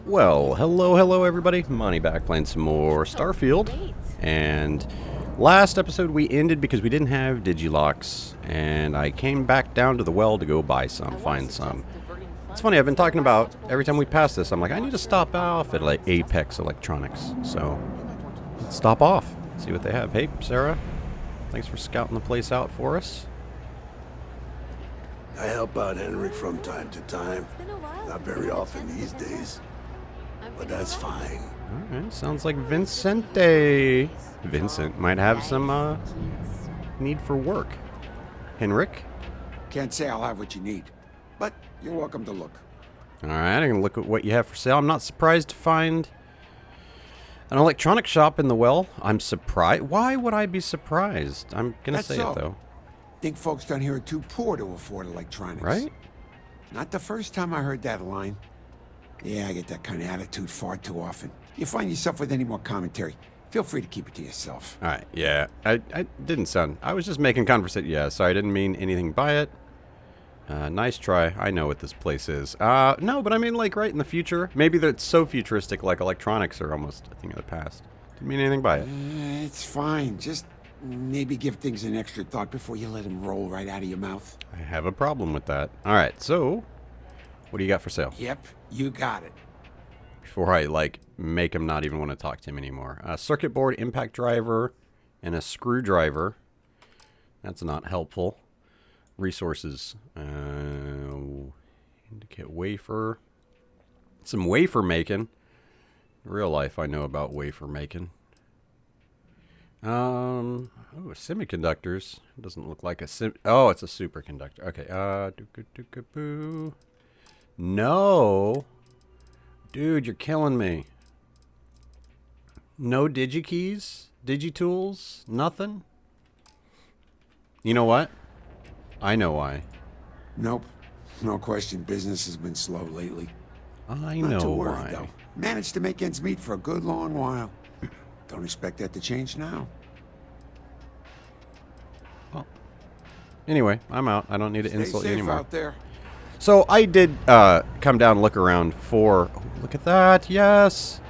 Well, hello everybody. Money back playing some more Starfield. And last episode we ended because we didn't have Digilocks, and I came back down to the well to go buy some, find some. It's funny, I've been talking about, every time we pass this, I'm like, I need to stop off at like Apex Electronics. So, let's stop off, see what they have. Hey, Sarah, thanks for scouting the place out for us. I help out Henry from time to time. Not very often these days. But that's fine. Alright, sounds like Vincente. Vincent might have some need for work. Henrik? Can't say I'll have what you need, but you're welcome to look. Alright, I can look at what you have for sale. I'm not surprised to find an electronic shop in the well. I'm surprised. Why would I be surprised? I'm gonna say it though. Think folks down here are too poor to afford electronics. Right? Not the first time I heard that line. Yeah, I get that kind of attitude far too often. You find yourself with any more commentary, feel free to keep it to yourself. Alright, yeah. I didn't sound... I was just making conversation. Yeah, sorry, I didn't mean anything by it. Nice try. I know what this place is. No, but I mean, like, right in the future. Maybe that's so futuristic, like electronics are almost a thing of the past. Didn't mean anything by it. It's fine. Just maybe give things an extra thought before you let them roll right out of your mouth. I have a problem with that. Alright, so... what do you got for sale? Yep, you got it. Before I, like, make him not even want to talk to him anymore. A circuit board, impact driver, and a screwdriver. That's not helpful. Resources. Indicate wafer. Some wafer making. In real life, I know about wafer making. Oh, semiconductors. It doesn't look like a oh, it's a superconductor. Okay, no. Dude, you're killing me. No digikeys? Digitools? Nothing? You know what? I know why. Nope. No question, business has been slow lately. I Not know too worried, why. though. Managed to make ends meet for a good long while. Don't expect that to change now. Well, anyway, I'm out. I don't need to insult you Stay safe anymore. out there. So I did come down and look around for... oh, look at that. Yes.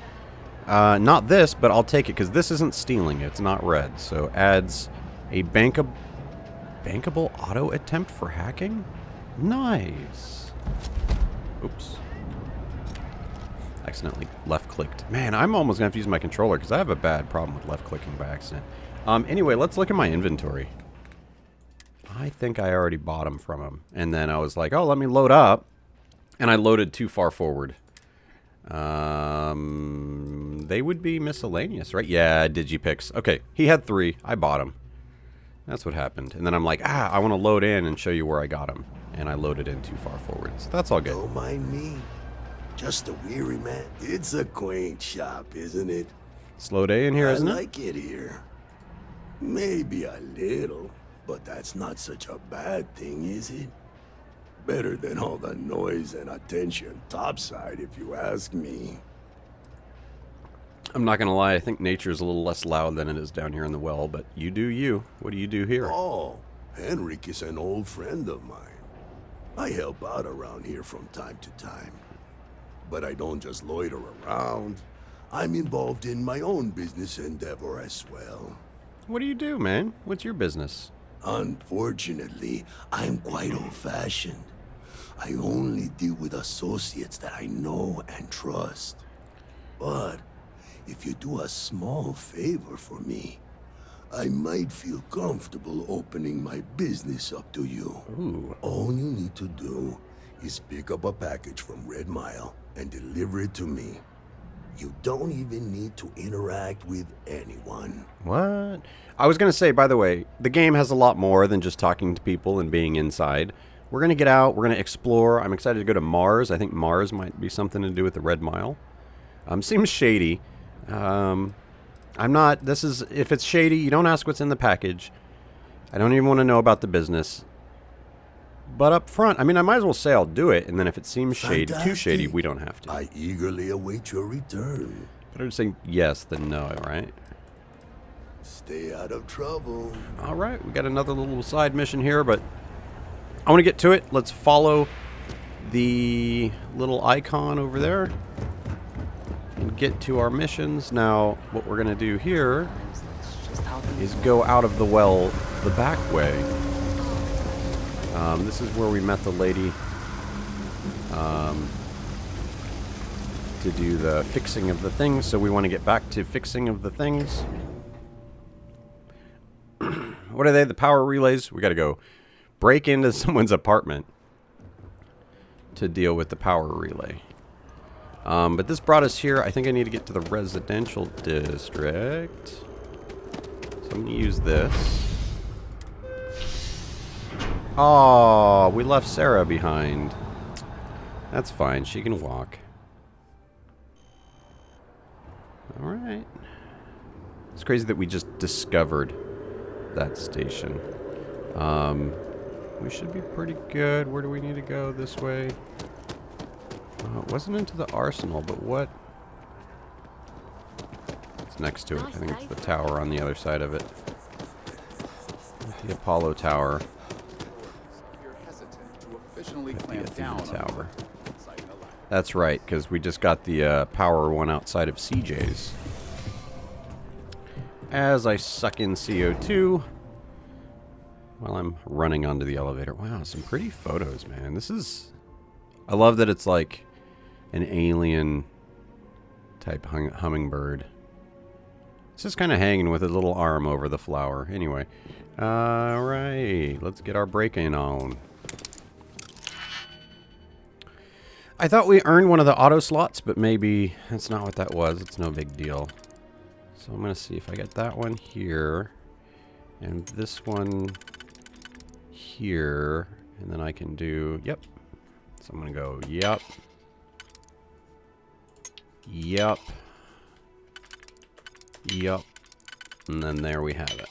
Not this, but I'll take it because this isn't stealing. It's not red. So adds a bankable auto attempt for hacking. Nice. Oops. Accidentally left clicked. Man, I'm almost gonna have to use my controller because I have a bad problem with left clicking by accident. Anyway, let's look at my inventory. I think I already bought them from him. And then I was like, oh, let me load up. And I loaded too far forward. They would be miscellaneous, right? Yeah, Digipix. Okay, he had 3. I bought them. That's what happened. And then I'm like, I want to load in and show you where I got them. And I loaded in too far forward. So that's all good. Don't mind me. Just a weary man. It's a quaint shop, isn't it? Slow day in here, isn't it? I like it here. Maybe a little, but that's not such a bad thing, is it? Better than all the noise and attention topside, if you ask me. I'm not going to lie. I think nature's a little less loud than it is down here in the well. But you do you. What do you do here? Oh, Henrik is an old friend of mine. I help out around here from time to time. But I don't just loiter around. I'm involved in my own business endeavor as well. What do you do, man? What's your business? Unfortunately, I'm quite old-fashioned. I only deal with associates that I know and trust. But if you do a small favor for me, I might feel comfortable opening my business up to you. Ooh. All you need to do is pick up a package from Red Mile and deliver it to me. You don't even need to interact with anyone. What? I was going to say, by the way, the game has a lot more than just talking to people and being inside. We're going to get out. We're going to explore. I'm excited to go to Mars. I think Mars might be something to do with the Red Mile. Seems shady. I'm not... This is... If it's shady, you don't ask what's in the package. I don't even want to know about the business. But up front, I mean, I might as well say I'll do it, and then if it seems shady, too shady, we don't have to. I eagerly await your return. Better to say yes than no, right? Stay out of trouble. All right, we got another little side mission here, but I want to get to it. Let's follow the little icon over there. and get to our missions. Now, what we're going to do here is go out of the well the back way. This is where we met the lady to do the fixing of the things, so we want to get back to fixing of the things. What are they? The power relays? We got to go break into someone's apartment to deal with the power relay. But this brought us here. I think I need to get to the residential district. So I'm going to use this. Oh, we left Sarah behind. That's fine. She can walk. Alright. It's crazy that we just discovered that station. We should be pretty good. Where do we need to go? This way. It wasn't into the arsenal, but what? It's next to it. I think it's the tower on the other side of it. The Apollo Tower. The Athena Tower. That's right, because we just got the power one outside of CJ's. As I suck in CO2 while I'm running onto the elevator. Wow, some pretty photos, man. This is... I love that it's like an alien type hummingbird. It's just kind of hanging with a little arm over the flower. Anyway. Alright, let's get our break-in on. I thought we earned one of the auto slots, but maybe that's not what that was. It's no big deal. So I'm going to see if I get that one here. And this one here. And then I can do... Yep. So I'm going to go, yep. Yep. Yep. And then there we have it.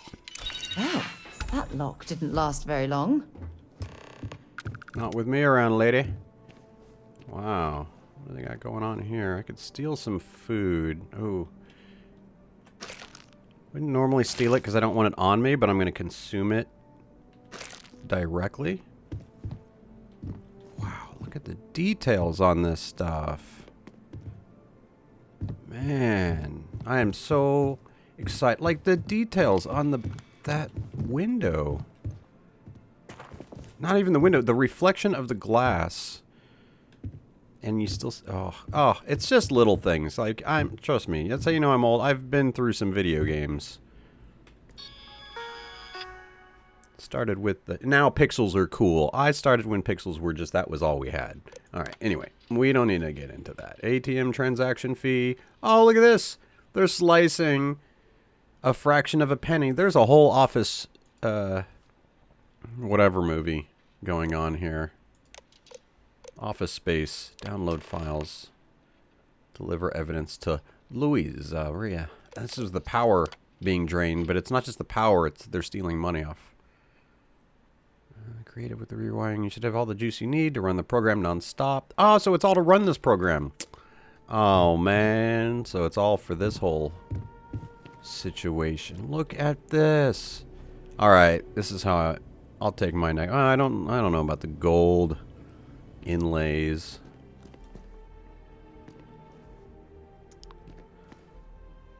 Well, that lock didn't last very long. Not with me around, lady. Wow. What do they got going on here? I could steal some food. Oh. Wouldn't normally steal it because I don't want it on me, but I'm going to consume it directly. Wow, look at the details on this stuff. Man, I am so excited. Like the details on that window. Not even the window, the reflection of the glass. And you still... Oh, it's just little things. Like, trust me, that's how you know I'm old. I've been through some video games. Started with the... Now pixels are cool. I started when pixels were just... That was all we had. Alright, anyway. We don't need to get into that. ATM transaction fee. Oh, look at this. They're slicing a fraction of a penny. There's a whole Office... whatever movie going on here. Office Space, download files, deliver evidence to Louise. Ria. This is the power being drained, but it's not just the power, it's they're stealing money off. Creative with the rewiring. You should have all the juice you need to run the program non-stop. Oh, so it's all to run this program. Oh, man. So it's all for this whole situation. Look at this. All right, this is how I'll take my neck. I don't know about the gold inlays.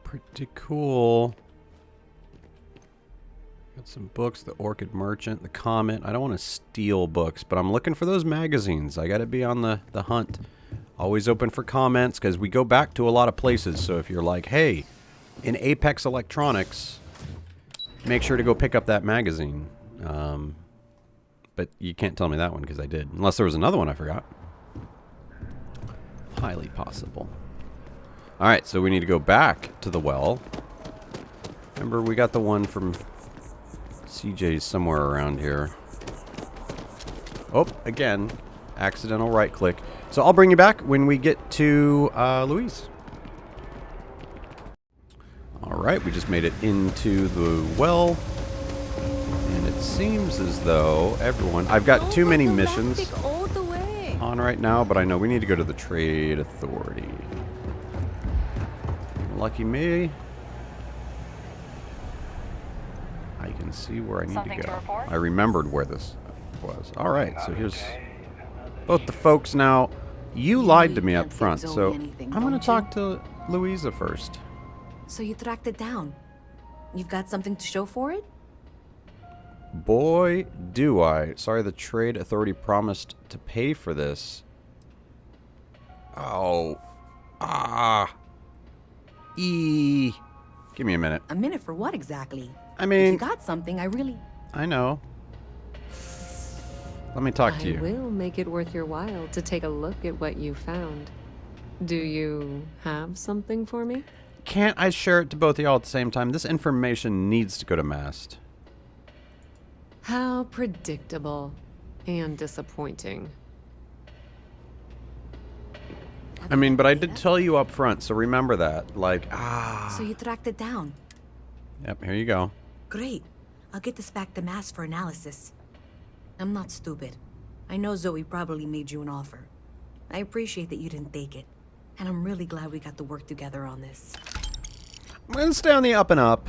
Pretty cool. Got some books, the Orchid Merchant, the Comet. I don't want to steal books, but I'm looking for those magazines. I got to be on the hunt. Always open for comments because we go back to a lot of places. So if you're like, hey, in Apex Electronics, make sure to go pick up that magazine. But you can't tell me that one because I did. Unless there was another one I forgot. Highly possible. Alright, so we need to go back to the well. Remember, we got the one from CJ's somewhere around here. Oh, again, accidental right click. So I'll bring you back when we get to Louise. Alright, we just made it into the well. It seems as though everyone... I've got too many missions on right now, but I know we need to go to the Trade Authority. Lucky me. I can see where I need to go. I remembered where this was. Alright, so here's both the folks now. You lied to me up front, so I'm going to talk to Louisa first. So you tracked it down. You've got something to show for it? Boy, do I. Sorry, the Trade Authority promised to pay for this. Oh. Ah. Give me a minute. A minute for what exactly? I If mean, you got something, I really... I know. Let me talk to I you. will make it worth your while to take a look at what you found. Do you have something for me? Can't I share it to both of y'all at the same time? This information needs to go to Mast. How predictable and disappointing. I mean, but I did tell you up front, so remember that. Like, So you tracked it down. Yep, here you go. Great. I'll get this back to Mass for analysis. I'm not stupid. I know Zoe probably made you an offer. I appreciate that you didn't take it. And I'm really glad we got to work together on this. I'm going to stay on the up and up.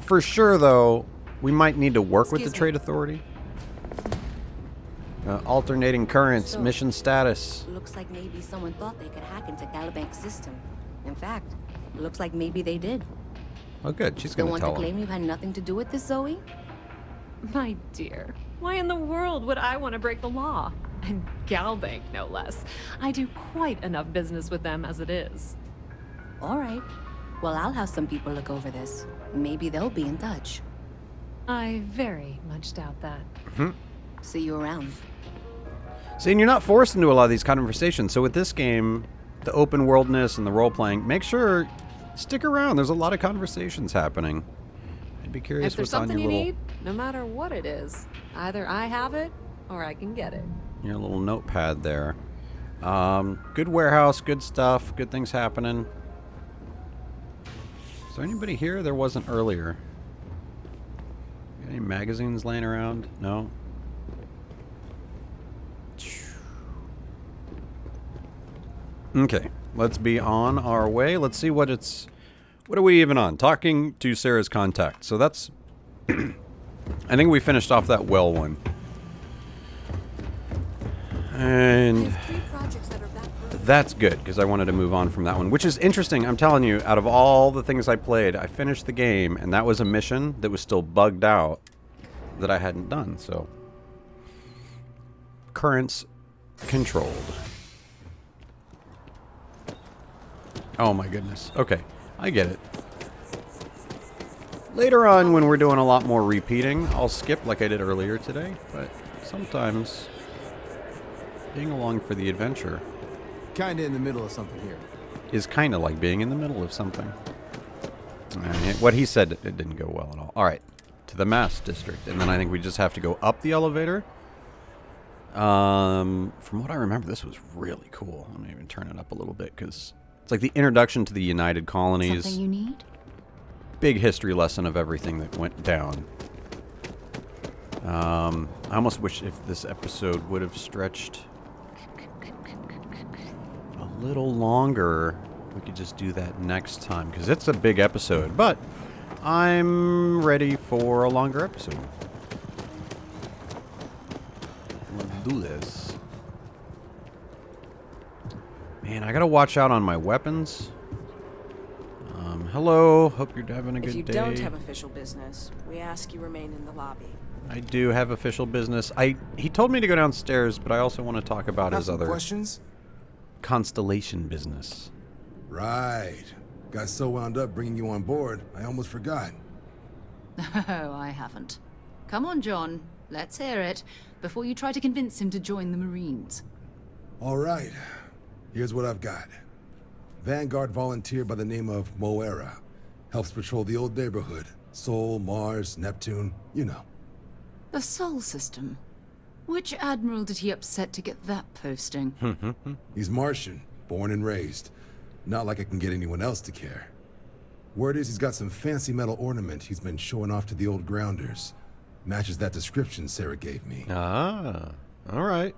For sure, though, we might need to work with the Excuse me. Trade Authority. Alternating currents, So- mission status. Looks like maybe someone thought they could hack into Calibank's system. In fact, looks like maybe they did. Oh, good. She's Still going to want to tell claim him. you had nothing to do with this, Zoe? My dear, why in the world would I want to break the law? And Galbank, no less. I do quite enough business with them as it is. All right. Well, I'll have some people look over this. Maybe they'll be in touch. I very much doubt that. See you around. See, and you're not forced into a lot of these conversations. So with this game, the open worldness and the role playing, make sure stick around. There's a lot of conversations happening. I'd be curious If there's what's on something your you little need, no matter what it is, either I have it or I can get it. your little notepad there. Good warehouse, good stuff, good things happening. Is there anybody here? There wasn't earlier. Got any magazines laying around? No. Okay, let's be on our way. Let's see what it's... What are we even on? Talking to Sarah's contact. So that's... I think we finished off that well one. And that's good, because I wanted to move on from that one. Which is interesting. I'm telling you, out of all the things I played, I finished the game, and that was a mission that was still bugged out that I hadn't done. So, currents controlled. Oh my goodness. Okay, I get it. Later on, when we're doing a lot more repeating, I'll skip like I did earlier today. But sometimes, being along for the adventure Kinda in the middle of something here. is kind of like being in the middle of something. And what he said, it didn't go well at all. All right, to the Mass District. And then I think we just have to go up the elevator. From what I remember, this was really cool. I'm going to even turn it up a little bit because it's like the introduction to the United Colonies. Something you need? Big history lesson of everything that went down. I almost wish if this episode would have stretched a little longer, we could just do that next time, because it's a big episode, but I'm ready for a longer episode. Let's do this. Man, I gotta watch out on my weapons. Hello, hope you're having a good day. If you don't have official business, we ask you remain in the lobby. I do have official business. He told me to go downstairs, but I also want to talk about Have his some other questions? constellation business. Right. Got so wound up bringing you on board, I almost forgot. Oh, I haven't. Come on, John. Let's hear it, before you try to convince him to join the Marines. All right. Here's what I've got. Vanguard volunteer by the name of Moera. Helps patrol the old neighborhood. Sol, Mars, Neptune, you know. The Sol system. Which admiral did he upset to get that posting? He's Martian, born and raised. Not like I can get anyone else to care. Word is he's got some fancy metal ornament he's been showing off to the old grounders. Matches that description Sarah gave me. Ah, all right.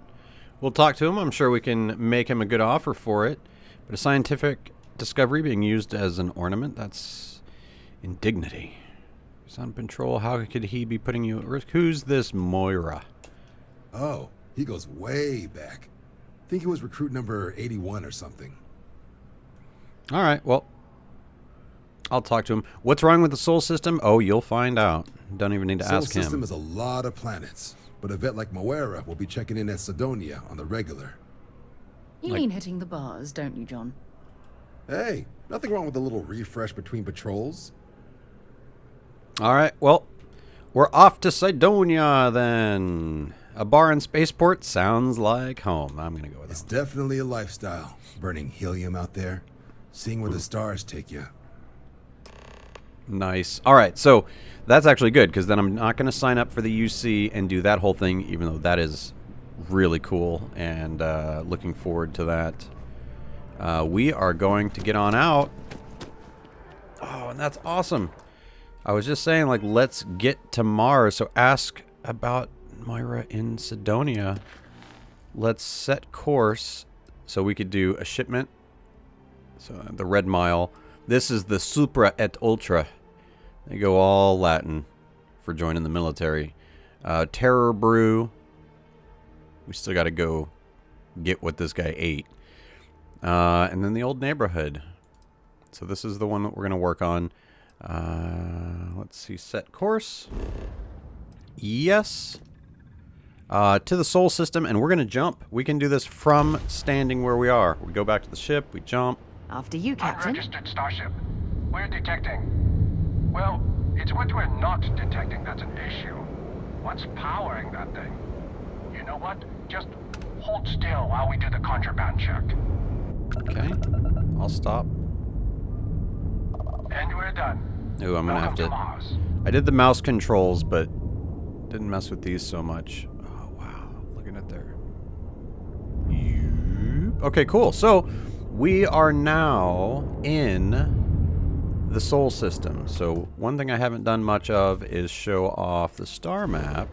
We'll talk to him. I'm sure we can make him a good offer for it. But a scientific discovery being used as an ornament, that's indignity. He's on patrol. How could he be putting you at risk? Who's this Moira? Oh, he goes way back. Think he was recruit number 81 or something. All right, well, I'll talk to him. What's wrong with the Sol system? Oh, you'll find out. Don't even need to Sol ask him. system is a lot of planets, but a vet like Moera will be checking in at Sidonia on the regular. You mean hitting the bars, don't you, John? Hey, nothing wrong with a little refresh between patrols. All right, well, we're off to Sidonia then. A bar in Spaceport sounds like home. I'm going to go with It's it. definitely a lifestyle, burning helium out there, seeing where the stars take you. Nice. All right, so that's actually good because then I'm not going to sign up for the UC and do that whole thing, even though that is really cool and looking forward to that. We are going to get on out. Oh, and that's awesome. I was just saying, like, let's get to Mars. So ask about Myra in Sidonia. Let's set course so we could do a shipment. So the Red Mile. This is the Supra et Ultra. They go all Latin for joining the military. Terror Brew. We still got to go get what this guy ate. And then the Old Neighborhood. So this is the one that we're going to work on. Let's see. Set course. Yes. To the Sol system, and we're going to jump. We can do this from standing where we are. We go back to the ship. We jump. After you, Captain. Unregistered starship. We're detecting. Well, it's what we're not detecting that's an issue. What's powering that thing? You know what? Just hold still while we do the contraband check. Okay. I'll stop. And we're done. Ooh, I'm going to have to... Mars. I did the mouse controls, but didn't mess with these so much. Oh, wow. Looking at there. Okay, cool. So, we are now in the Sol system. So, one thing I haven't done much of is show off the star map.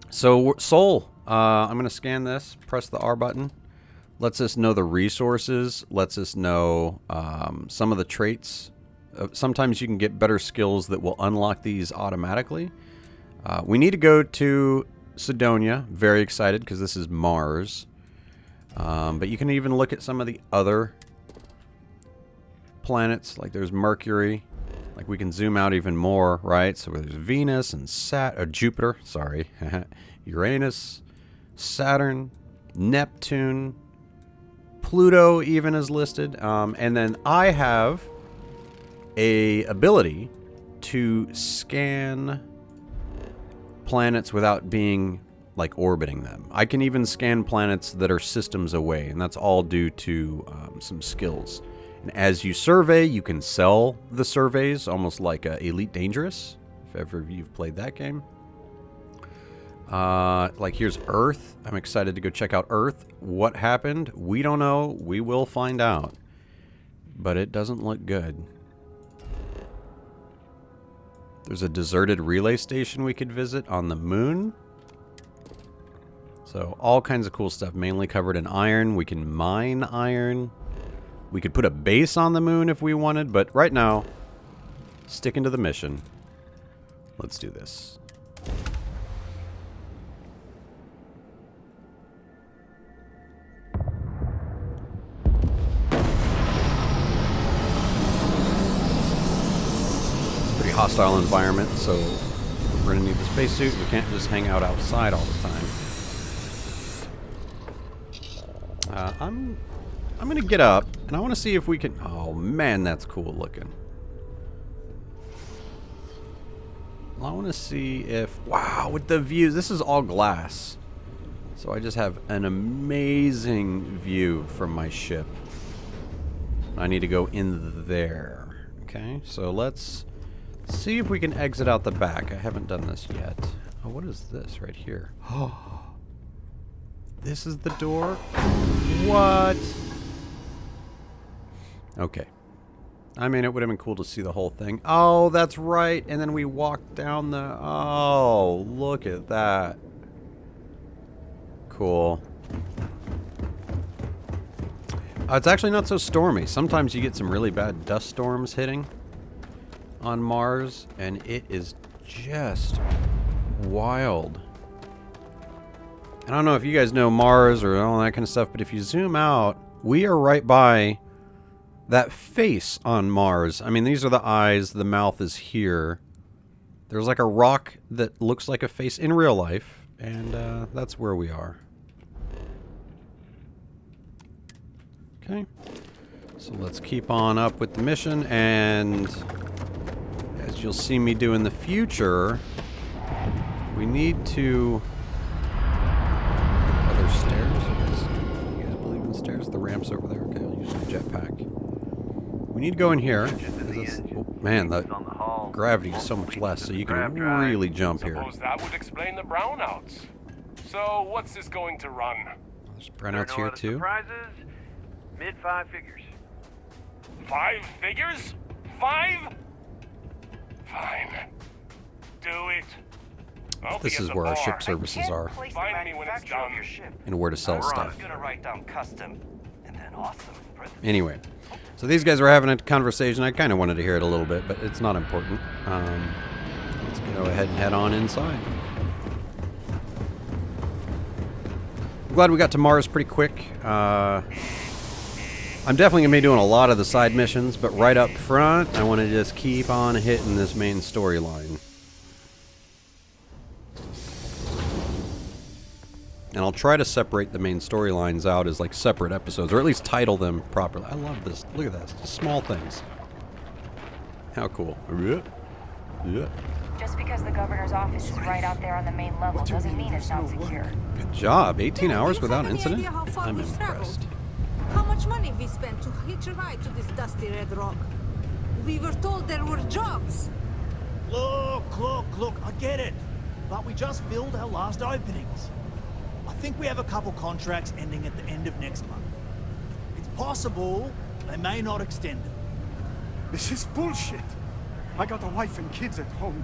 So, Sol, I'm going to scan this, press the R button. Lets us know the resources, lets us know some of the traits. Sometimes you can get better skills that will unlock these automatically. We need to go to Sidonia. Very excited because this is Mars. But you can even look at some of the other planets. Like there's Mercury. Like we can zoom out even more, right? So there's Venus and Jupiter. Sorry. Uranus, Saturn, Neptune, Pluto even is listed. And then I have a ability to scan planets without being like orbiting them. I can even scan planets that are systems away, and that's all due to some skills. And as you survey, you can sell the surveys, almost like Elite Dangerous, if ever you've played that game. Like here's Earth. I'm excited to go check out Earth. What happened? We don't know. We will find out. But it doesn't look good. There's a deserted relay station we could visit on the moon. So all kinds of cool stuff, mainly covered in iron. We can mine iron. We could put a base on the moon if we wanted, but right now, sticking to the mission. Let's do this. Hostile environment, so we're going to need the spacesuit. We can't just hang out outside all the time. I'm going to get up, and I want to see if we can... Oh, man, that's cool looking. I want to see if... Wow, with the views. This is all glass. So I just have an amazing view from my ship. I need to go in there. Okay, so let's... see if we can exit out the back. I haven't done this yet. Oh, what is this right here? Oh, this is the door? What? Okay. I mean, it would have been cool to see the whole thing. Oh, that's right. And then we walked down the... Oh, look at that. Cool. It's actually not so stormy. Sometimes you get some really bad dust storms hitting on Mars, and it is just wild. I don't know if you guys know Mars or all that kind of stuff, but if you zoom out, we are right by That face on Mars. I mean, these are the eyes. The mouth is here. There's like a rock that looks like a face in real life. And that's where we are. Okay. So let's keep on up with the mission. And as you'll see me do in the future, we need to... Are there stairs? You guys believe in stairs? The ramp's over there. Okay, I'll use my jetpack. We need to go in here. Oh, man, the gravity is so much less, so you can really jump here. Suppose that would explain the brownouts. So, what's this going to run? There's brownouts here too. Surprises, mid 5 figures. 5 figures? 5? Fine. Do it. This is where our ship services are, Find me when it's done. and where to sell stuff. Gonna write down custom and then awesome. Anyway, so these guys were having a conversation. I kind of wanted to hear it a little bit, but it's not important. Let's go ahead and head on inside. I'm glad we got to Mars pretty quick. I'm definitely going to be doing a lot of the side missions, but right up front, I want to just keep on hitting this main storyline. And I'll try to separate the main storylines out as like separate episodes, or at least title them properly. I love this. Look at this. Just small things. How cool. Yeah. Just because the governor's office is right out there on the main level doesn't mean it's not secure. Good job. 18 hours without incident? I'm impressed. How much money we spent to hitch a ride to this dusty red rock? We were told there were jobs. Look, I get it. But we just filled our last openings. I think we have a couple contracts ending at the end of next month. It's possible they may not extend it. This is bullshit. I got a wife and kids at home.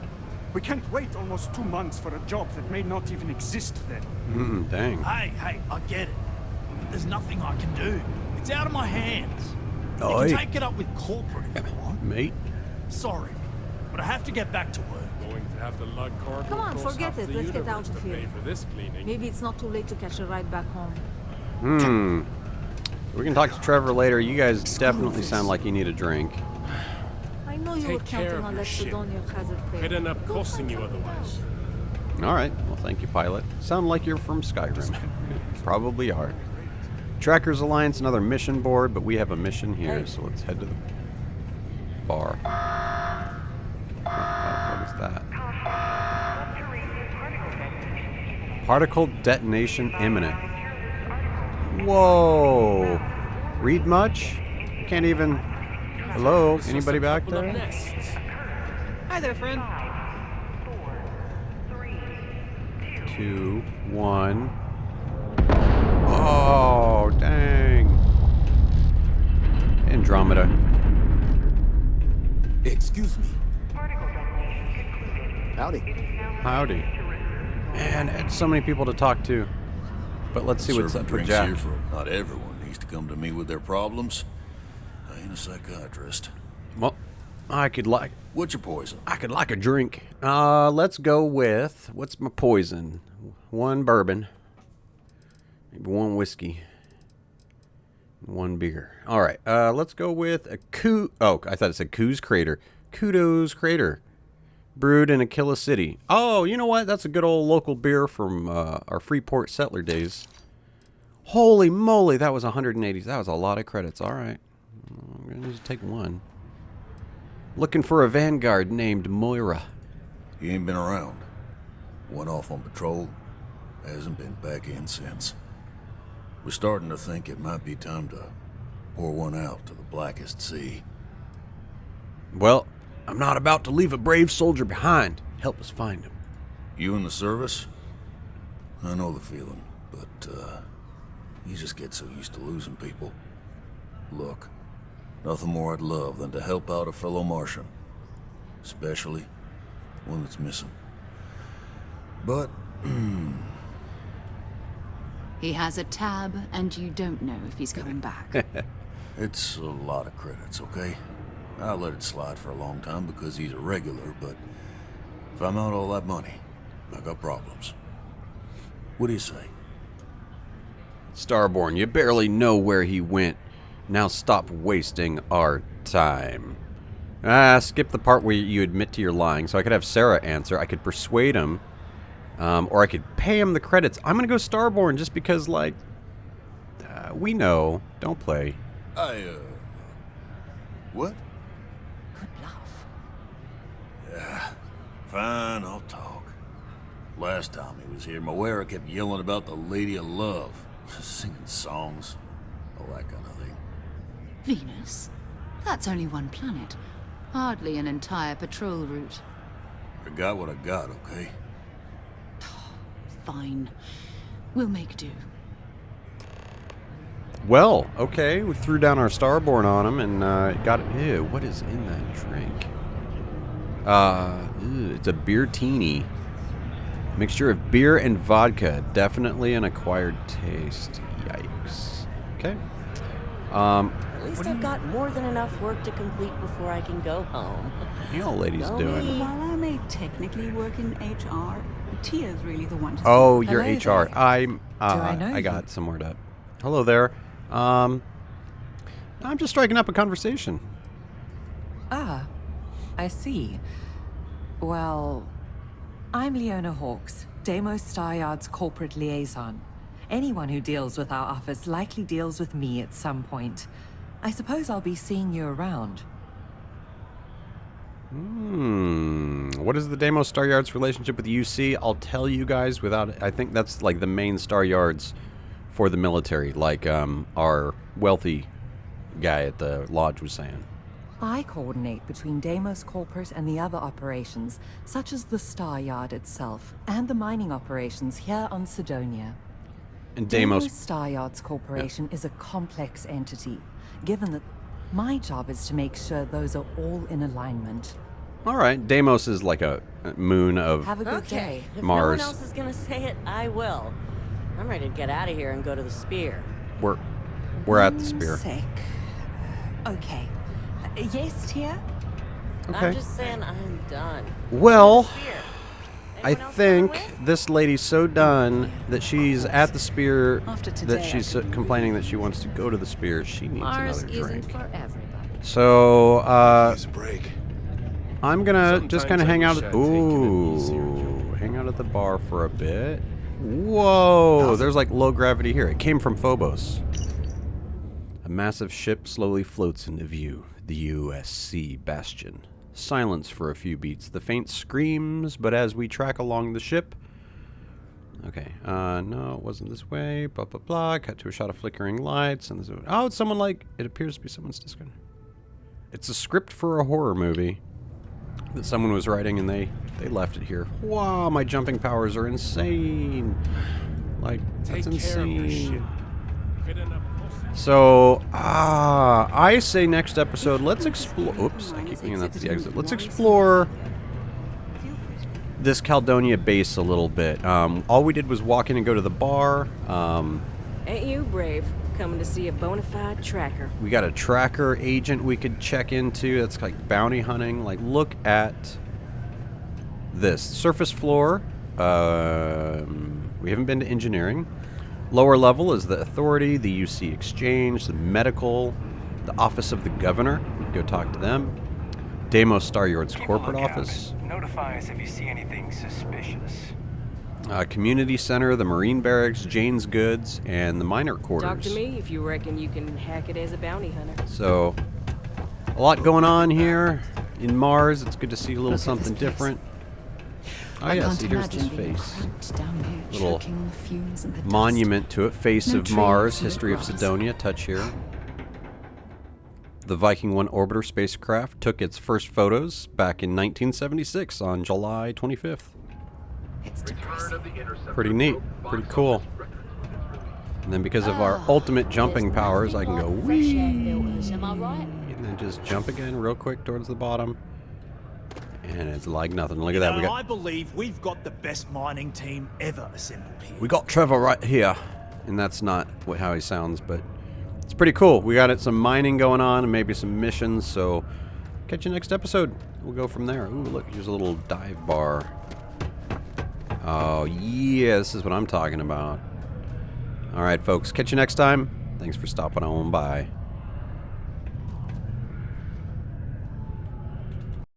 We can't wait almost 2 months for a job that may not even exist then. Dang. Hey, I get it. There's nothing I can do. It's out of my hands. Oi. You can take it up with corporate if you want. Mate. Sorry, but I have to get back to work. Going to have to lug cargo Come on, across forget half it. the Let's get universe out of to here. pay for this cleaning. Maybe it's not too late to catch a ride back home. We can talk to Trevor later. You guys definitely sound like you need a drink. I know you were Take care counting of on your that ship. Sidonia hazard pay. Could end up costing you otherwise. All right. Well, thank you, pilot. Sound like you're from Skyrim. Probably are. Trackers Alliance, another mission board, but we have a mission here, so let's head to the bar. What is that? Particle detonation imminent. Whoa! Read much? Can't even... Hello? Anybody back there? Hi there, friend. 2, 1. Oh, dang. Andromeda. Excuse me. Howdy. Howdy. Man, it's so many people to talk to. But let's see what's up for Jack. Here for not everyone needs to come to me with their problems. I ain't a psychiatrist. Well, I could like... What's your poison? I could like a drink. Let's go with... What's my poison? 1 bourbon. Maybe 1 whiskey. 1 beer. All right. Let's go with a Oh, I thought it said Kudos Crater. Kudos Crater. Brewed in Aquila City. Oh, you know what? That's a good old local beer from our Freeport settler days. Holy moly, that was 180. That was a lot of credits. All right. I'm going to need to take 1. Looking for a vanguard named Moira. He ain't been around. Went off on patrol. Hasn't been back in since. We're starting to think it might be time to pour one out to the blackest sea. Well, I'm not about to leave a brave soldier behind. Help us find him. You in the service? I know the feeling, but you just get so used to losing people. Look, nothing more I'd love than to help out a fellow Martian. Especially one that's missing. But, He has a tab, and you don't know if he's coming back. it's a lot of credits, okay? I let it slide for a long time because he's a regular, but if I'm out all that money, I got problems. What do you say? Starborn, you barely know where he went. Now stop wasting our time. Skip the part where you admit to your lying. So I could have Sarah answer. I could persuade him. Or I could pay him the credits. I'm going to go Starborn just because, like, we know. Don't play. What? Good bluff. Yeah, fine, I'll talk. Last time he was here, Moira kept yelling about the Lady of Love. Singing songs. All that kind of thing. Venus? That's only one planet. Hardly an entire patrol route. I got what I got, okay? Fine. We'll make do. Well, okay. We threw down our Starborn on him and got it. Ew, what is in that drink? It's a beer teeny. Mixture of beer and vodka. Definitely an acquired taste. Yikes. Okay. At least I've got more than enough work to complete before I can go home. What are you all ladies doing? While I may technically work in HR, Tia's really the one to Oh, see. you're Hello HR. there. I know got somewhere to. Hello there. I'm just striking up a conversation. Ah, I see. Well, I'm Leona Hawkes, Deimos Staryard's corporate liaison. Anyone who deals with our office likely deals with me at some point. I suppose I'll be seeing you around. What is the Deimos Staryard's relationship with the UC? I'll tell you guys without... I think that's like the main Staryards for the military, like our wealthy guy at the lodge was saying. I coordinate between Deimos Corporate and the other operations, such as the Staryard itself, and the mining operations here on Sidonia. And Deimos... Staryard's corporation is a complex entity, given that my job is to make sure those are all in alignment. All right, Deimos is like a moon of Have a good day. If Mars. no one else is gonna say it, I will. I'm ready to get out of here and go to the Spear. We're at the Spear. Okay. Yes, Tia? Okay. I'm just saying I'm done. Well, I think this lady's so done that she's at the Spear, that she's complaining that she wants to go to the Spear. She needs Mars another isn't drink. for everybody. So, Use a break. I'm gonna just kind of hang out. wish I'd taken it Ooh, hang out at the bar for a bit. Whoa, there's like low gravity here. It came from Phobos. A massive ship slowly floats into view. The USC Bastion. Silence for a few beats. The faint screams, but as we track along the ship... Okay, no, it wasn't this way. Blah, blah, blah. Cut to a shot of flickering lights. And oh, it's someone like... It appears to be someone's discussion. It's a script for a horror movie that someone was writing, and they left it here. Wow, my jumping powers are insane. Like, that's insane. So, I say next episode, let's explore... Oops, I keep thinking that's the exit. Let's explore this Caldonia base a little bit. All we did was walk in and go to the bar. Ain't you brave? Coming to see a bona fide tracker. We got a tracker agent we could check into. That's like bounty hunting. Like, look at this. Surface floor. We haven't been to engineering. Lower level is the authority, the UC exchange, the medical, the office of the governor. We can go talk to them. Deimos Staryard's corporate office. Notify us if you see anything suspicious. Community center, the marine barracks, Jane's goods, and the miner quarters. Talk to me if you reckon you can hack it as a bounty hunter. So, a lot going on here in Mars. It's good to see a little something different. Oh yeah, see, here's this face. Little monument to it. Face of Mars, history of Sidonia. Touch here. The Viking 1 orbiter spacecraft took its first photos back in 1976 on July 25th. It's depressing. Pretty neat. Pretty cool. And then because of our ultimate jumping powers, I can go whee! And then just jump again real quick towards the bottom. And it's like nothing. Look at that. We I believe we've got the best mining team ever assembled here. We got Trevor right here. And that's not how he sounds, but it's pretty cool. We got some mining going on and maybe some missions, so catch you next episode. We'll go from there. Ooh, look, here's a little dive bar. Oh, yeah, this is what I'm talking about. All right, folks, catch you next time. Thanks for stopping on by.